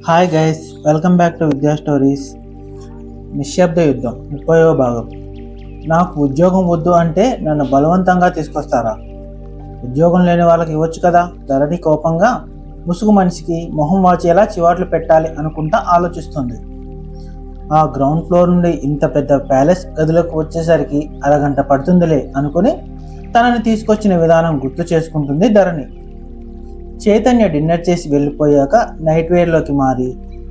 Hi guys, welcome back to విద్యా stories. నిశ్శబ్ద యుద్ధం 30వ భాగం. నాకు ఉద్యోగం వద్దు అంటే నన్ను బలవంతంగా తీసుకొస్తారా? ఉద్యోగం లేని వాళ్ళకి ఇవ్వచ్చు కదా. ధరణి కోపంగా ముసుగు మనిషికి మొహం వాచేలా చివాట్లు పెట్టాలి అనుకుంటా ఆలోచిస్తుంది. ఆ గ్రౌండ్ ఫ్లోర్ నుండి ఇంత పెద్ద ప్యాలెస్ గదిలోకి వచ్చేసరికి అరగంట పడుతుందిలే అనుకుని తనని తీసుకొచ్చిన విధానం గుర్తు చేసుకుంటుంది ధరణి. చైతన్య డిన్నర్ చేసి వెళ్ళిపోయాక నైట్ వేర్లోకి మారి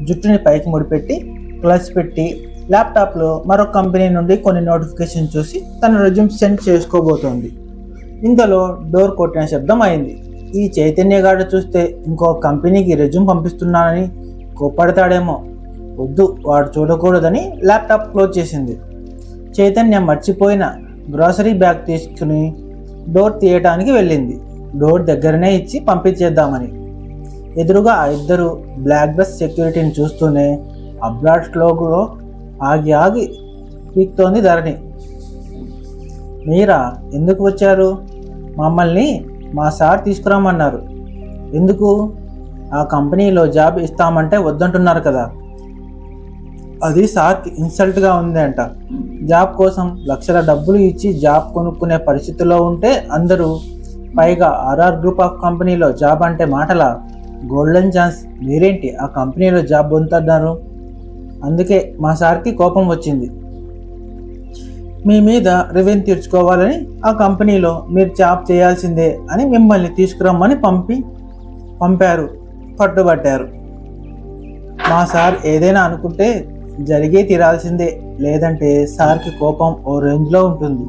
జుట్టుని పైకి ముడిపెట్టి క్లచ్ పెట్టి ల్యాప్టాప్లో మరొక కంపెనీ నుండి కొన్ని నోటిఫికేషన్ చూసి తన రెజ్యూమ్ సెండ్ చేసుకోబోతోంది. ఇంతలో డోర్ కొట్టిన శబ్దం అయింది. ఈ చైతన్య గారు చూస్తే ఇంకో కంపెనీకి రెజ్యూమ్ పంపిస్తున్నానని కోప్పడతాడేమో. వద్దు, వాడు చూడకూడదని ల్యాప్టాప్ క్లోజ్ చేసింది. చైతన్య మర్చిపోయిన గ్రాసరీ బ్యాగ్ తీసుకుని డోర్ తీయటానికి వెళ్ళింది. డోర్ దగ్గరనే ఇచ్చి పంపించేద్దామని. ఎదురుగా ఆ ఇద్దరు బ్లాక్ డ్రెస్ సెక్యూరిటీని చూస్తూనే అబ్రాడ్ స్లోలో ఆగి పీక్తోంది ధరణి. మీరా ఎందుకు వచ్చారు? మమ్మల్ని మా సార్ తీసుకురామన్నారు. ఎందుకు? ఆ కంపెనీలో జాబ్ ఇస్తామంటే వద్దంటున్నారు కదా. అది సార్కి ఇన్సల్ట్గా ఉంది అంట. జాబ్ కోసం లక్షల డబ్బులు ఇచ్చి జాబ్ కొనుక్కునే పరిస్థితిలో ఉంటే అందరూ, పైగా ఆర్ఆర్ గ్రూప్ ఆఫ్ కంపెనీలో జాబ్ అంటే మాటలా? Golden chance. మీరేంటి ఆ కంపెనీలో జాబ్ పొందుతున్నారు? అందుకే మా సార్కి కోపం వచ్చింది. మీ మీద రివెంజ్ తీర్చుకోవాలని ఆ కంపెనీలో మీరు జాబ్ చేయాల్సిందే అని మిమ్మల్ని తీసుకురమ్మని పంపారు, పట్టుబట్టారు. మా సార్ ఏదైనా అనుకుంటే జరిగే తీరాల్సిందే, లేదంటే సార్కి కోపం ఓ రేంజ్లో ఉంటుంది.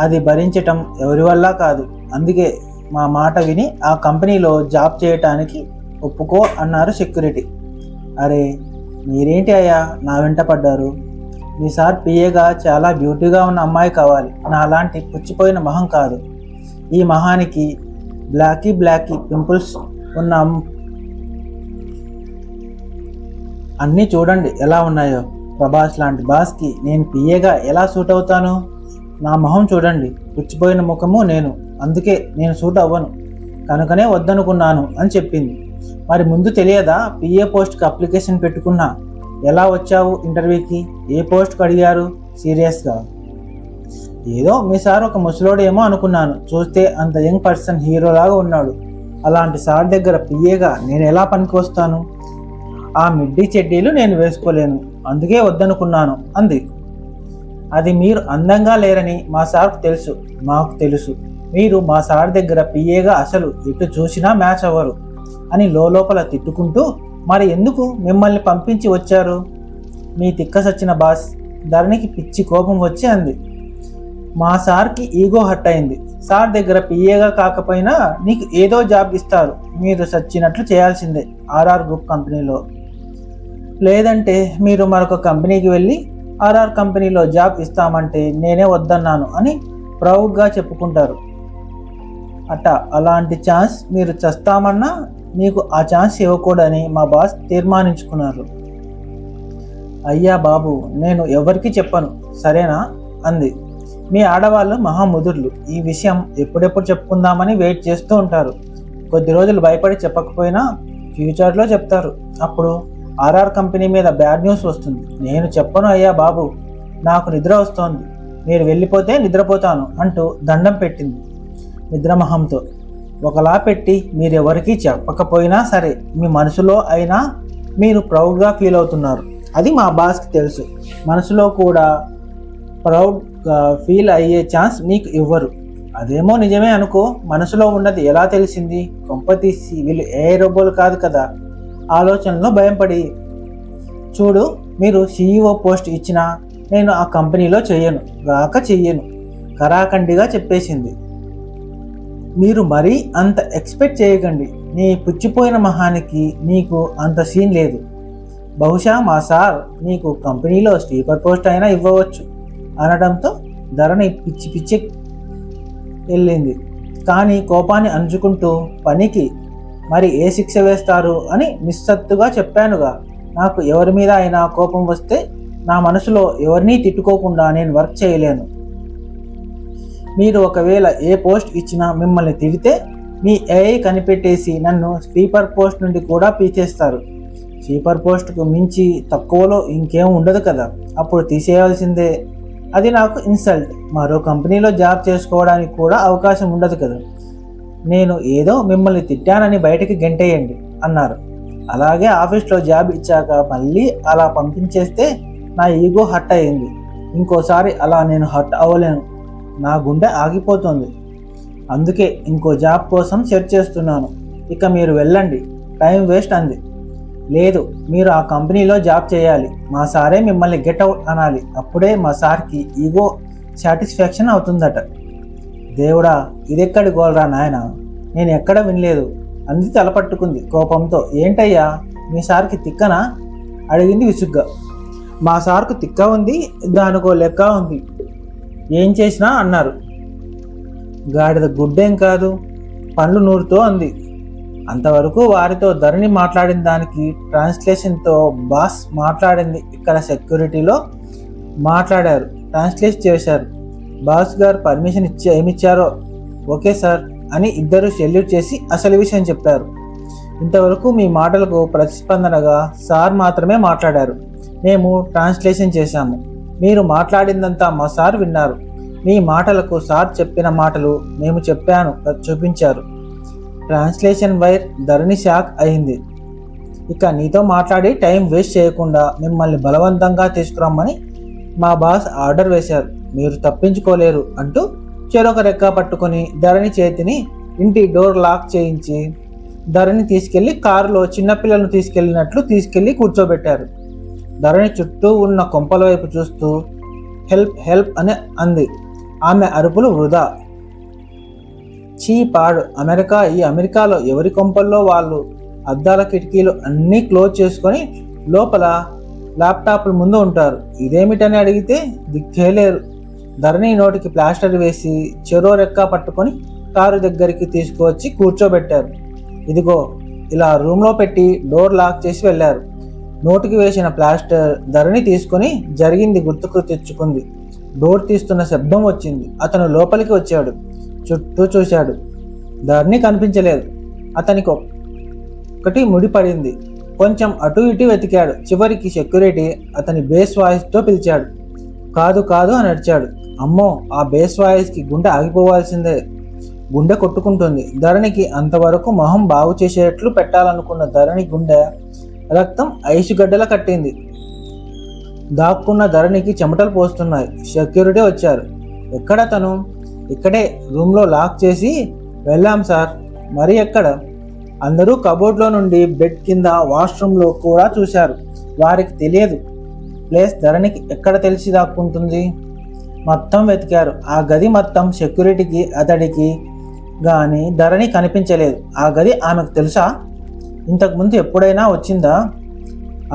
అది భరించటం ఎవరి వల్ల కాదు. అందుకే మా మాట విని ఆ కంపెనీలో జాబ్ చేయటానికి ఒప్పుకో అన్నారు సెక్యూరిటీ. అరే మీరేంటి అయ్యా నా వెంట పడ్డారు? మీ సార్ పిఏగా చాలా బ్యూటీగా ఉన్న అమ్మాయి కావాలి, నాలాంటి పుచ్చిపోయిన మొహం కాదు. ఈ మొహానికి బ్లాకీ పింపుల్స్ ఉన్న అన్నీ చూడండి ఎలా ఉన్నాయో. ప్రభాస్ లాంటి బాస్కి నేను పిఏగా ఎలా సూట్ అవుతాను? నా మొహం చూడండి, పుచ్చిపోయిన ముఖము నేను, అందుకే నేను సూట్ అవ్వను, కనుకనే వద్దనుకున్నాను అని చెప్పింది. మరి ముందు తెలియదా? పిఏ పోస్ట్కి అప్లికేషన్ పెట్టుకున్నా. ఎలా వచ్చావు ఇంటర్వ్యూకి? ఏ పోస్ట్కి అడిగారు? సీరియస్గా? ఏదో మీ సార్ ఒక ముసలోడేమో అనుకున్నాను, చూస్తే అంత యంగ్ పర్సన్ హీరోలాగా ఉన్నాడు. అలాంటి సార్ దగ్గర పిఏగా నేను ఎలా పనికి వస్తాను? ఆ మిడ్డీ చెడ్డీలు నేను వేసుకోలేను, అందుకే వద్దనుకున్నాను అంది. అది మీరు అందంగా లేరని మా సార్కు తెలుసు, మాకు తెలుసు. మీరు మా సార్ దగ్గర పిఏగా అసలు ఎటు చూసినా మ్యాచ్ అవ్వరు అని లోపల తిట్టుకుంటూ, మరి ఎందుకు మిమ్మల్ని పంపించి వచ్చారు? మీ తిక్క సచ్చిన బాస్. ధరణికి పిచ్చి కోపం వచ్చి అంది. మా సార్కి ఈగో హర్ట్ అయింది. సార్ దగ్గర పిఏగా కాకపోయినా నీకు ఏదో జాబ్ ఇస్తారు, మీరు సచ్చినట్లు చేయాల్సిందే ఆర్ఆర్ గ్రూప్ కంపెనీలో. లేదంటే మీరు మరొక కంపెనీకి వెళ్ళి ఆర్ఆర్ కంపెనీలో జాబ్ ఇస్తామంటే నేనే వద్దన్నాను అని ప్రౌడ్గా చెప్పుకుంటారు. అలాంటి ఛాన్స్ మీరు చస్తామన్నా మీకు ఆ ఛాన్స్ ఇవ్వకూడదని మా బాస్ తీర్మానించుకున్నారు. అయ్యా బాబు, నేను ఎవరికి చెప్పను, సరేనా అంది. మీ ఆడవాళ్ళు మహాముదుర్లు. ఈ విషయం ఎప్పుడెప్పుడు చెప్పుకుందామని వెయిట్ చేస్తూ ఉంటారు. కొద్ది రోజులు భయపడి చెప్పకపోయినా ఫ్యూచర్లో చెప్తారు. అప్పుడు ఆర్ఆర్ కంపెనీ మీద బ్యాడ్ న్యూస్ వస్తుంది. నేను చెప్పను అయ్యా బాబు, నాకు నిద్ర వస్తోంది, మీరు వెళ్ళిపోతే నిద్రపోతాను అంటూ దండం పెట్టింది నిద్రమొహంతో. ఒకలా పెట్టి మీరెవరికి చెప్పకపోయినా సరే మీ మనసులో అయినా మీరు ప్రౌడ్గా ఫీల్ అవుతున్నారు. అది మా బాస్కి తెలుసు. మనసులో కూడా ప్రౌడ్గా ఫీల్ అయ్యే ఛాన్స్ మీకు ఇవ్వరు. అదేమో నిజమే అనుకో, మనసులో ఉన్నది ఎలా తెలిసింది? కొంపతీసి వీళ్ళు ఏ రోబోలు కాదు కదా. ఆలోచనలో భయంపడి, చూడు మీరు CEO పోస్ట్ ఇచ్చినా నేను ఆ కంపెనీలో చెయ్యను కరాఖండిగా చెప్పేసింది. మీరు మరీ అంత ఎక్స్పెక్ట్ చేయకండి. నీ పుచ్చిపోయిన మొహానికి నీకు అంత సీన్ లేదు. బహుశా మా సార్ నీకు కంపెనీలో స్లీపర్ పోస్ట్ అయినా ఇవ్వవచ్చు అనడంతో ధరణి పిచ్చి వెళ్ళింది. కానీ కోపాన్ని అంచుకుంటూ, పనికి మరి ఏ శిక్ష వేస్తారు అని నిస్సత్తుగా చెప్పానుగా. నాకు ఎవరి మీద అయినా కోపం వస్తే నా మనసులో ఎవరినీ తిట్టుకోకుండా నేను వర్క్ చేయలేను. మీరు ఒకవేళ ఏ పోస్ట్ ఇచ్చినా మిమ్మల్ని తిడితే మీ ఏఐ కనిపెట్టేసి నన్ను స్లీపర్ పోస్ట్ నుండి కూడా పీచేస్తారు. స్వీపర్ పోస్ట్కు మించి తక్కువలో ఇంకేం ఉండదు కదా, అప్పుడు తీసేయాల్సిందే. అది నాకు ఇన్సల్ట్. మరో కంపెనీలో జాబ్ చేసుకోవడానికి కూడా అవకాశం ఉండదు కదా. నేను ఏదో మిమ్మల్ని తిట్టానని బయటికి గెంటేయండి అన్నారు. అలాగే ఆఫీస్లో జాబ్ ఇచ్చాక మళ్ళీ అలా పంపించేస్తే నా ఈగో హర్ట్ అయ్యింది. ఇంకోసారి అలా నేను హర్ట్ అవ్వలేను, నా గుండె ఆగిపోతుంది. అందుకే ఇంకో జాబ్ కోసం సెర్చ్ చేస్తున్నాను. ఇక మీరు వెళ్ళండి, టైం వేస్ట్ అంది. లేదు, మీరు ఆ కంపెనీలో జాబ్ చేయాలి. మా సారే మిమ్మల్ని గెట్ అవుట్ అనాలి. అప్పుడే మా సార్కి ఈగో సాటిస్ఫాక్షన్ అవుతుందట. దేవుడా, ఇదెక్కడి గోల్రా నాయన, నేను ఎక్కడ వినలేదు అంది తలపట్టుకుంది కోపంతో. ఏంటయ్యా, మీ సార్కి తిక్కనా అడిగింది విసుగ్గా. మా సార్కు తిక్క ఉంది, దానికో లెక్క ఉంది, ఏం చేసినా అన్నారు. గాడిద గుడ్డేం కాదు, పండ్లు నూరుతో అంది. అంతవరకు వారితో ధరణి మాట్లాడిన దానికి ట్రాన్స్లేషన్తో బాస్ మాట్లాడింది ఇక్కడ సెక్యూరిటీలో మాట్లాడారు, ట్రాన్స్లేట్ చేశారు. బాస్ గారు పర్మిషన్ ఏమిచ్చారో ఓకే సార్ అని ఇద్దరు సెల్యూట్ చేసి అసలు విషయం చెప్పారు. ఇంతవరకు మీ మాటలకు ప్రతిస్పందనగా సార్ మాత్రమే మాట్లాడారు. మేము ట్రాన్స్లేషన్ చేశాము. మీరు మాట్లాడిందంతా మా సార్ విన్నారు. మీ మాటలకు సార్ చెప్పిన మాటలు మేము చెప్పాను చూపించారు. ట్రాన్స్లేషన్ వైర్ ధరణి షాక్ అయింది. ఇక నీతో మాట్లాడి టైం వేస్ట్ చేయకుండా మిమ్మల్ని బలవంతంగా తీసుకురమ్మని మా బాస్ ఆర్డర్ వేశారు. మీరు తప్పించుకోలేరు అంటూ చెరొక రెక్క పట్టుకొని ధరణి చేతిని ఇంటి డోర్ లాక్ చేయించి ధరణి తీసుకెళ్లి కారులో చిన్నపిల్లలను తీసుకెళ్లి కూర్చోబెట్టారు. ధరణి చుట్టూ ఉన్న కొంపల వైపు చూస్తూ హెల్ప్ హెల్ప్ అని అంది. ఆమె అరుపులు వృధా. పాడు ఈ అమెరికాలో ఎవరి కొంపల్లో వాళ్ళు అద్దాల కిటికీలు అన్నీ క్లోజ్ చేసుకొని లోపల ల్యాప్టాప్ల ముందు ఉంటారు. ఇదేమిటని అడిగితే దిక్కేలేరు. ధరణి నోటికి ప్లాస్టర్ వేసి చెరో రెక్క పట్టుకొని కారు దగ్గరికి తీసుకువచ్చి కూర్చోబెట్టారు. ఇదిగో ఇలా రూమ్లో పెట్టి డోర్ లాక్ చేసి వెళ్ళారు. నోటికి వేసిన ప్లాస్టర్ ధరణి తీసుకొని జరిగింది గుర్తుకు తెచ్చుకుంది. డోర్ తీస్తున్న శబ్దం వచ్చింది. అతను లోపలికి వచ్చాడు. చుట్టూ చూశాడు. ధరణి కనిపించలేదు. అతనికి ఒకటి ముడిపడింది. కొంచెం అటు ఇటు వెతికాడు. చివరికి సెక్యూరిటీ అతని బేస్ వాయిస్తో పిలిచాడు. కాదు కాదు అని అరిచాడు. అమ్మో, ఆ బేస్ వాయిస్కి గుండె ఆగిపోవాల్సిందే. గుండె కొట్టుకుంటుంది. ధరణికి అంతవరకు మొహం బాగు చేసేట్లు పెట్టాలనుకున్న ధరణి గుండె రక్తం ఐసుగడ్డల కట్టింది. దాక్కున్న ధరణికి చెమటలు పోస్తున్నాయి. సెక్యూరిటీ వచ్చారు. ఎక్కడ తను? ఇక్కడే, రూమ్లో లాక్ చేసి వెళ్ళాం సార్. మరి ఎక్కడ? అందరూ కబోర్డ్లో నుండి బెడ్ కింద వాష్రూమ్లో కూడా చూశారు. వారికి తెలియదు ప్లేస్ ధరణికి ఎక్కడ తెలిసి దాక్కుంటుంది. మొత్తం వెతికారు. ఆ గది మొత్తం సెక్యూరిటీకి అతడికి కానీ ధరణి కనిపించలేదు. ఆ గది ఆమెకు తెలుసా? ఇంతకుముందు ఎప్పుడైనా వచ్చిందా?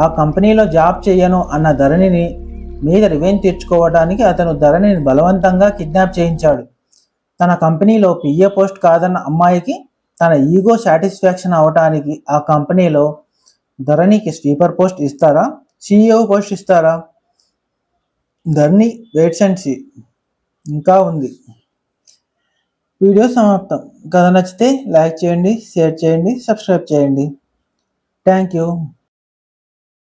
ఆ కంపెనీలో జాబ్ చేయను అన్న ధరణిని మీద రివెంజ్ తీర్చుకోవడానికి అతను ధరణిని బలవంతంగా కిడ్నాప్ చేయించాడు. తన కంపెనీలో పిఏ పోస్ట్ కాదన్న అమ్మాయికి తన ఈగో సాటిస్ఫాక్షన్ అవటానికి ఆ కంపెనీలో ధరణికి స్వీపర్ పోస్ట్ ఇస్తారా, CEO పోస్ట్ ఇస్తారా? ధరణి వెయిట్స్ అండ్ సీ. ఇంకా ఉంది. వీడియో సమాప్తం. కథ నచ్చితే లైక్ చేయండి, షేర్ చేయండి, సబ్స్క్రైబ్ చేయండి. Thank you.